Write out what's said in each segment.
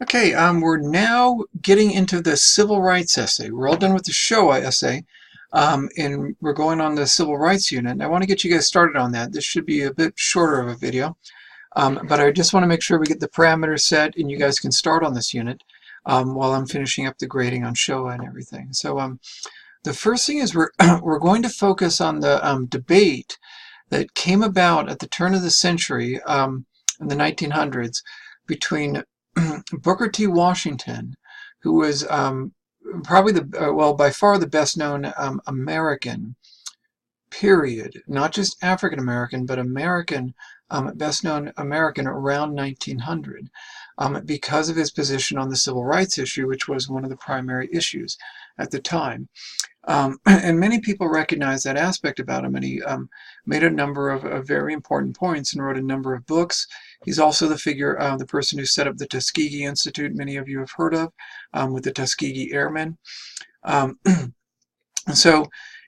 Okay, we're now getting into the civil rights essay. We're all done with the Showa essay, and we're going on the civil rights unit. And I want to get you guys started on that. This should be a bit shorter of a video, but I just want to make sure we get the parameters set and you guys can start on this unit while I'm finishing up the grading on Showa and everything. So the first thing is we're going to focus on the debate that came about at the turn of the century in the 1900s between Booker T. Washington, who was probably well, by far the best known American, period, not just African American, but American, best known American around 1900, because of his position on the civil rights issue, which was one of the primary issues at the time. And many people recognize that aspect about him, and he made a number of very important points and wrote a number of books. He's also the figure, the person who set up the Tuskegee Institute, many of you have heard of, with the Tuskegee Airmen. Um,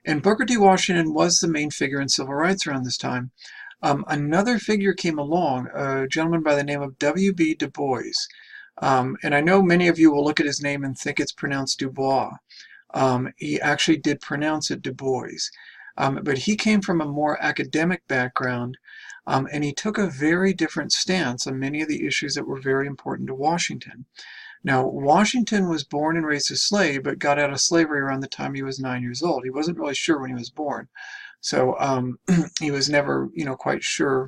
and Booker T. Washington was the main figure in civil rights around this time. Another figure came along, a gentleman by the name of W.B. Du Bois. And I know many of you will look at his name and think it's pronounced Dubois. He actually did pronounce it Du Bois, but he came from a more academic background, and he took a very different stance on many of the issues that were very important to Washington. Now, Washington was born and raised a slave, but got out of slavery around the time he was 9 years old. He wasn't really sure when he was born, so he was never, quite sure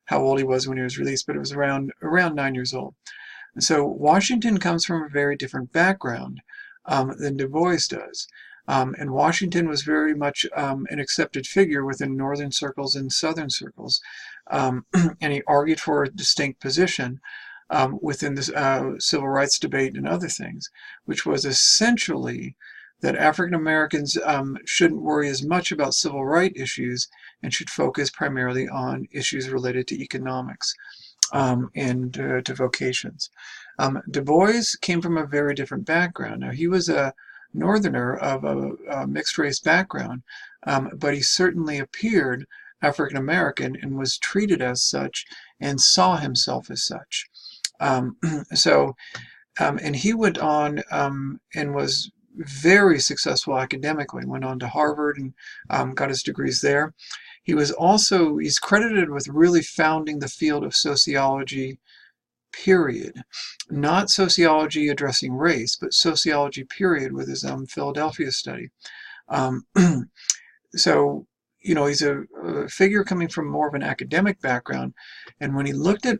how old he was when he was released, but it was around 9 years old. And so Washington comes from a very different background than Du Bois does. And Washington was very much an accepted figure within northern circles and southern circles. And he argued for a distinct position within the civil rights debate and other things, which was essentially that African Americans shouldn't worry as much about civil rights issues and should focus primarily on issues related to economics and to vocations. Du Bois came from a very different background. Now, he was a northerner of a mixed race background, but he certainly appeared African American and was treated as such and saw himself as such. And he went on and was very successful academically, went on to Harvard and got his degrees there. He's credited with really founding the field of sociology, period. Not sociology addressing race, but sociology, period, with his Philadelphia study. So, he's a figure coming from more of an academic background. And when he looked at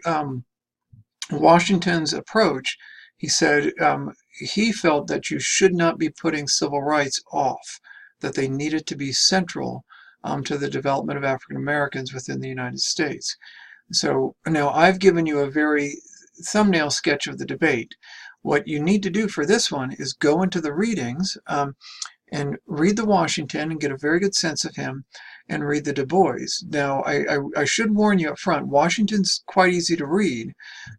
Washington's approach, he said he felt that you should not be putting civil rights off, that they needed to be central to the development of African Americans within the United States. So now I've given you a very thumbnail sketch of the debate. What you need to do for this one is go into the readings and read the Washington and get a very good sense of him, and read the Du Bois. Now, I should warn you up front, Washington's quite easy to read.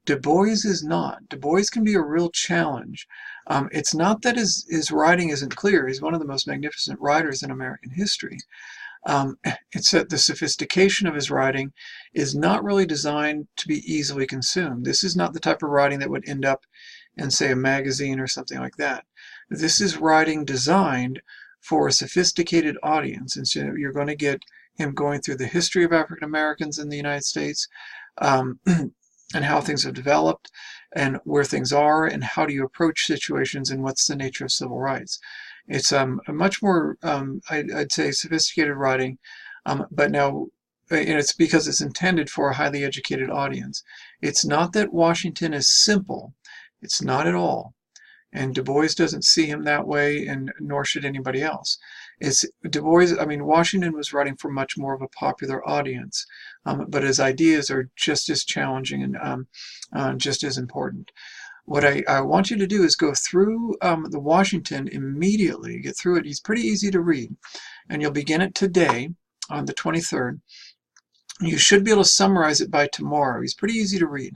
Du Bois is not. Du Bois can be a real challenge. It's not that his writing isn't clear. He's one of the most magnificent writers in American history. It's that the sophistication of his writing is not really designed to be easily consumed. This is not the type of writing that would end up in, say, a magazine or something like that. This is writing designed for a sophisticated audience, and so you're going to get him going through the history of African Americans in the United States, and how things have developed, and where things are, and how do you approach situations, and what's the nature of civil rights. It's a much more, I'd say, sophisticated writing, but now, and it's because it's intended for a highly educated audience. It's not that Washington is simple. It's not at all. And Du Bois doesn't see him that way, and nor should anybody else. Washington was writing for much more of a popular audience, but his ideas are just as challenging and just as important. What I want you to do is go through the Washington immediately, get through it. He's pretty easy to read, and you'll begin it today on the 23rd. You should be able to summarize it by tomorrow. He's pretty easy to read.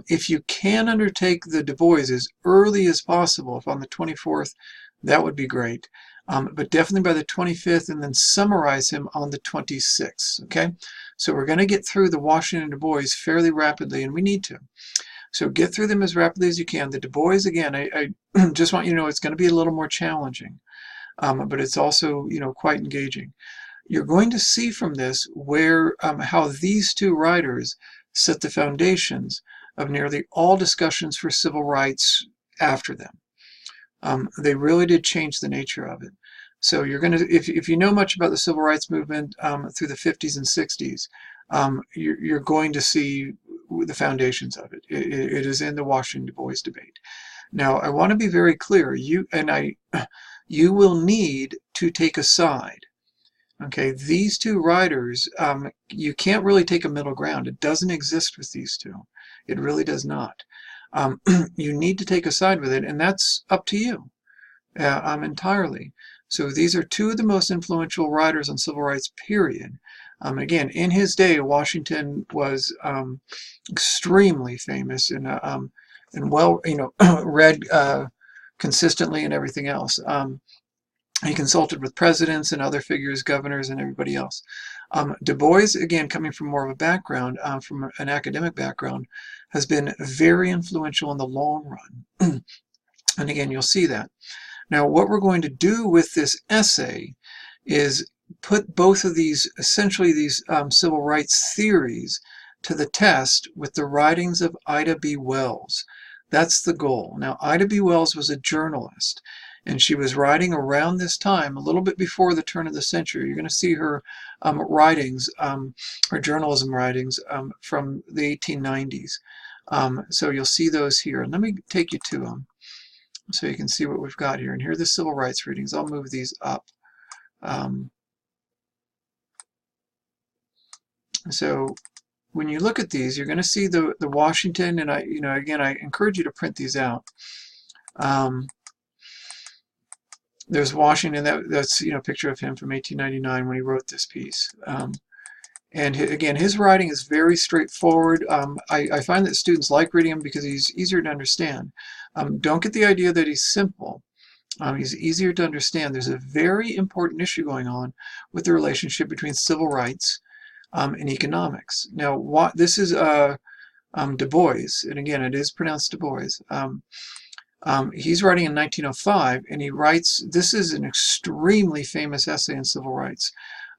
If you can undertake the Du Bois as early as possible, if on the 24th, that would be great. But definitely by the 25th, and then summarize him on the 26th, okay? So we're going to get through the Washington Du Bois fairly rapidly, and we need to. So get through them as rapidly as you can. The Du Bois, again, I just want you to know it's going to be a little more challenging, but it's also, quite engaging. You're going to see from this where how these two writers set the foundations of nearly all discussions for civil rights after them. They really did change the nature of it. So you're going to, if you know much about the civil rights movement through the 50s and 60s, you're going to see the foundations of it. It is in the Washington Du Bois debate. Now, I want to be very clear. You will need to take a side. Okay, these two writers, you can't really take a middle ground. It doesn't exist with these two. It really does not. You need to take a side with it, and that's up to you entirely. So these are two of the most influential writers on civil rights, period. Again, in his day, Washington was extremely famous and well, read consistently and everything else. He consulted with presidents and other figures, governors, and everybody else. Du Bois, again, coming from more of a background, from an academic background, has been very influential in the long run. And again, you'll see that. Now, what we're going to do with this essay is put both of these, essentially these civil rights theories, to the test with the writings of Itobe Wells. That's the goal. Now, Itobe Wells was a journalist, and she was writing around this time, a little bit before the turn of the century. You're going to see her writings, her journalism writings from the 1890s. So you'll see those here. And let me take you to them so you can see what we've got here. And here are the civil rights readings. I'll move these up. So when you look at these, you're going to see the Washington, and again, I encourage you to print these out. There's Washington. That's a picture of him from 1899 when he wrote this piece. And again, his writing is very straightforward. I find that students like reading him because he's easier to understand. Don't get the idea that he's simple. He's easier to understand. There's a very important issue going on with the relationship between civil rights and economics. Now, this is Du Bois, and again, it is pronounced Du Bois. He's writing in 1905, and he writes, this is an extremely famous essay in civil rights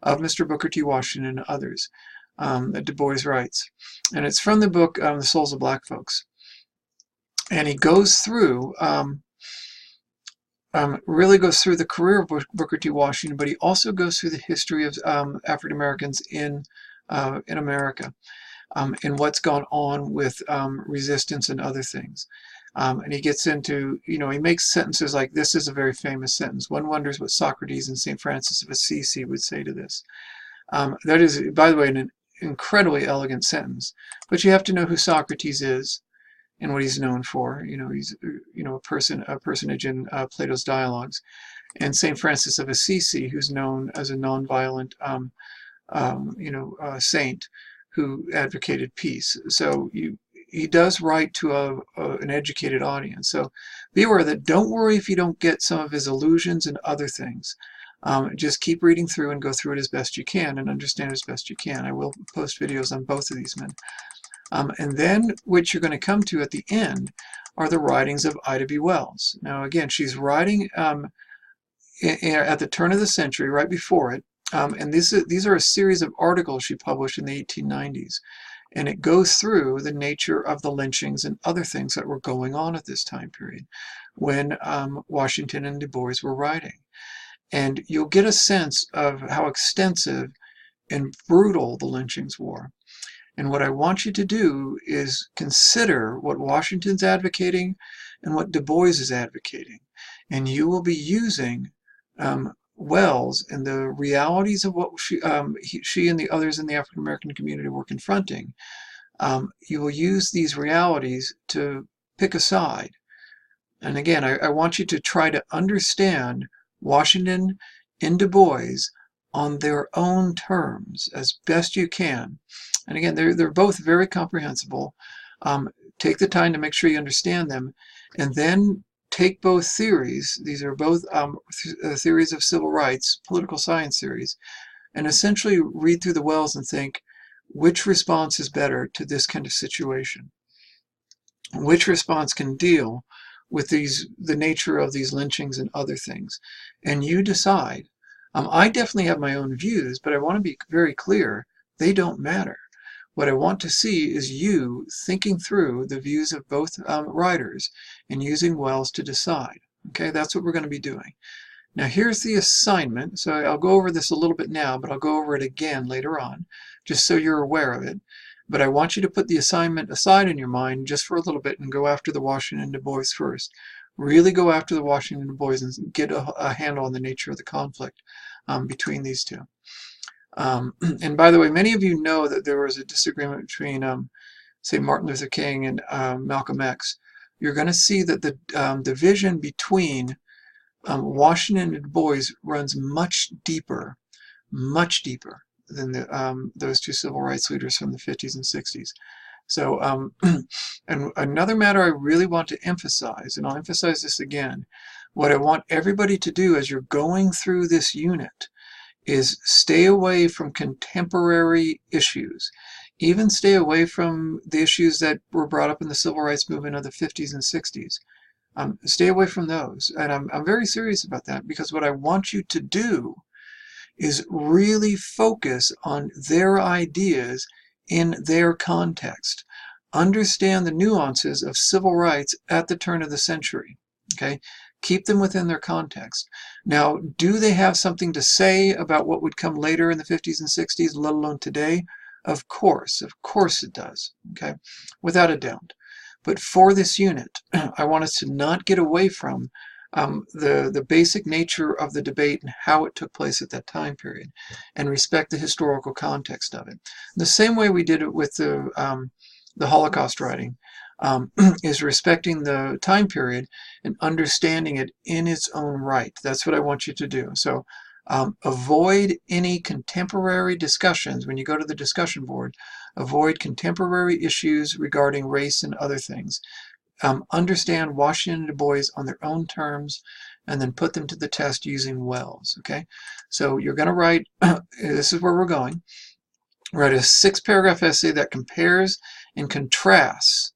of Mr. Booker T. Washington and others that Du Bois writes. And it's from the book, The Souls of Black Folks. And he goes through, really goes through the career of Booker T. Washington, but he also goes through the history of African Americans in America and what's gone on with resistance and other things. And he gets into, he makes sentences like, this is a very famous sentence. One wonders what Socrates and St. Francis of Assisi would say to this. That is, by the way, an incredibly elegant sentence. But you have to know who Socrates is and what he's known for. He's a personage in Plato's dialogues. And St. Francis of Assisi, who's known as a nonviolent saint who advocated peace. So he does write to an educated audience. So be aware that don't worry if you don't get some of his allusions and other things. Just keep reading through and go through it as best you can and understand as best you can. I will post videos on both of these men. And then what you're going to come to at the end are the writings of Itobe Wells. Now again, she's writing at the turn of the century, right before it. And these are a series of articles she published in the 1890s. And it goes through the nature of the lynchings and other things that were going on at this time period when Washington and Du Bois were writing. And you'll get a sense of how extensive and brutal the lynchings were. And what I want you to do is consider what Washington's advocating and what Du Bois is advocating. And you will be using Wells and the realities of what she and the others in the African American community were confronting. You will use these realities to pick a side. And again, I want you to try to understand Washington and Du Bois on their own terms as best you can. And again, they're both very comprehensible. Take the time to make sure you understand them, and then take both theories. These are both theories of civil rights, political science theories, and essentially read through the Wells and think, which response is better to this kind of situation? which response can deal with the nature of these lynchings and other things. And you decide. I definitely have my own views, but I want to be very clear, they don't matter. What I want to see is you thinking through the views of both writers and using Wells to decide. Okay, that's what we're going to be doing. Now here's the assignment. So I'll go over this a little bit now, but I'll go over it again later on, just so you're aware of it. But I want you to put the assignment aside in your mind just for a little bit and go after the Washington Dubois first. Really go after the Washington Dubois and get a handle on the nature of the conflict between these two. And by the way, many of you know that there was a disagreement between, say, Martin Luther King and Malcolm X. You're going to see that the division between Washington and Du Bois runs much deeper than those two civil rights leaders from the 50s and 60s. So, and another matter I really want to emphasize, and I'll emphasize this again, what I want everybody to do as you're going through this unit is stay away from contemporary issues. Even stay away from the issues that were brought up in the civil rights movement of the 50s and 60s. Stay away from those. And I'm very serious about that, because what I want you to do is really focus on their ideas in their context. Understand the nuances of civil rights at the turn of the century. Okay? Keep them within their context. Now, do they have something to say about what would come later in the 50s and 60s, let alone today? Of course it does. Okay? Without a doubt. But for this unit, I want us to not get away from the basic nature of the debate and how it took place at that time period, and respect the historical context of it. The same way we did it with the Holocaust writing, is respecting the time period and understanding it in its own right. That's what I want you to do. So avoid any contemporary discussions when you go to the discussion board. Avoid contemporary issues regarding race and other things. Understand Washington and Du Bois on their own terms, and then put them to the test using Wells. Okay, so you're going to write, this is where we're going, write a 6-paragraph essay that compares and contrasts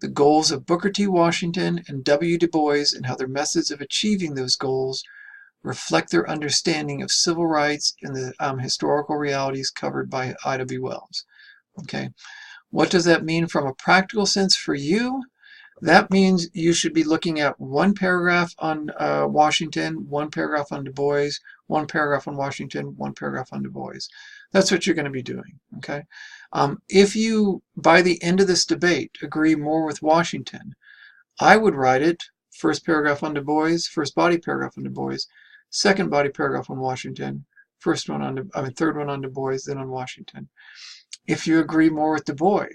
the goals of Booker T. Washington and W. Du Bois, and how their methods of achieving those goals reflect their understanding of civil rights and the historical realities covered by Itobe Wells. Okay, what does that mean from a practical sense for you? That means you should be looking at 1 paragraph on Washington, 1 paragraph on Du Bois, 1 paragraph on Washington, 1 paragraph on Du Bois. That's what you're going to be doing. Okay. If you, by the end of this debate, agree more with Washington, I would write it, 1st paragraph on Du Bois, 1st body paragraph on Du Bois, 2nd body paragraph on Washington, 3rd one on Du Bois, then on Washington. If you agree more with Du Bois,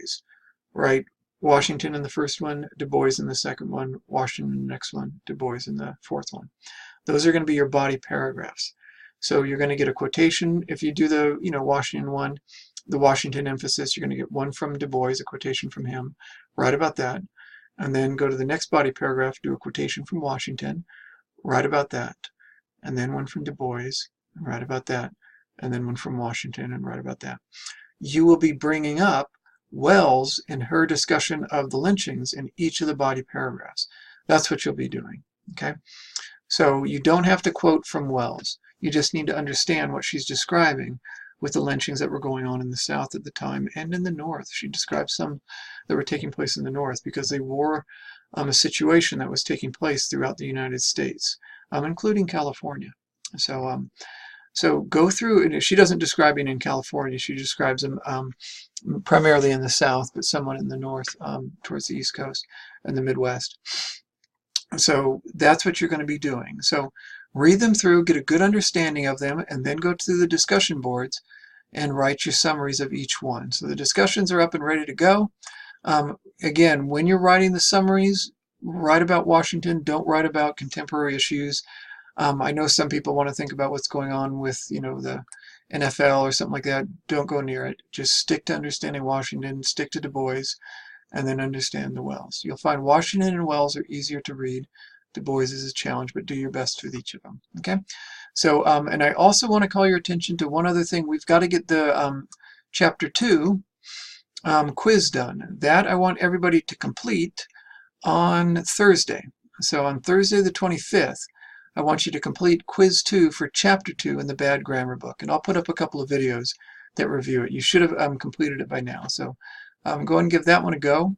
write Washington in the 1st one, Du Bois in the 2nd one, Washington in the next one, Du Bois in the 4th one. Those are going to be your body paragraphs. So you're going to get a quotation. If you do the Washington one, the Washington emphasis, you're going to get one from Du Bois, a quotation from him, write about that, and then go to the next body paragraph, do a quotation from Washington, write about that, and then one from Du Bois, and write about that, and then one from Washington, and write about that. You will be bringing up Wells in her discussion of the lynchings in each of the body paragraphs. That's what you'll be doing. Okay, so you don't have to quote from Wells. You just need to understand what she's describing with the lynchings that were going on in the South at the time and in the North. She describes some that were taking place in the North because they were a situation that was taking place throughout the United States, including California. So go through, and she doesn't describe it in California. She describes them primarily in the South, but somewhat in the North, towards the East Coast and the Midwest. So that's what you're going to be doing. So read them through, get a good understanding of them, and then go to the discussion boards and write your summaries of each one. So the discussions are up and ready to go. Again, when you're writing the summaries, write about Washington. Don't write about contemporary issues. I know some people want to think about what's going on with, the NFL or something like that. Don't go near it. Just stick to understanding Washington, stick to Du Bois, and then understand the Wells. You'll find Washington and Wells are easier to read. Du Bois is a challenge, but do your best with each of them. Okay? So, and I also want to call your attention to one other thing. We've got to get the chapter 2 quiz done. That I want everybody to complete on Thursday. So on Thursday the 25th, I want you to complete quiz 2 for chapter 2 in the Bad Grammar book. And I'll put up a couple of videos that review it. You should have completed it by now. So go and give that one a go.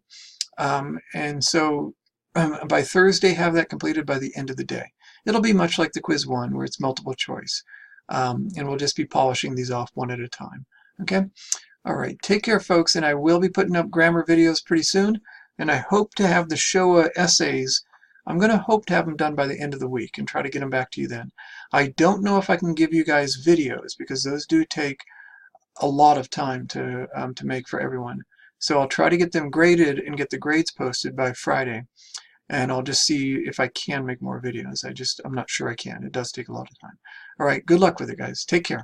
And so by Thursday, have that completed by the end of the day. It'll be much like the quiz 1 where it's multiple choice. And we'll just be polishing these off one at a time. Okay? All right. Take care, folks. And I will be putting up grammar videos pretty soon. And I hope to have the Showa essays. I'm going to hope to have them done by the end of the week and try to get them back to you then. I don't know if I can give you guys videos because those do take a lot of time to make for everyone. So I'll try to get them graded and get the grades posted by Friday. And I'll just see if I can make more videos. I'm not sure I can. It does take a lot of time. All right. Good luck with it, guys. Take care.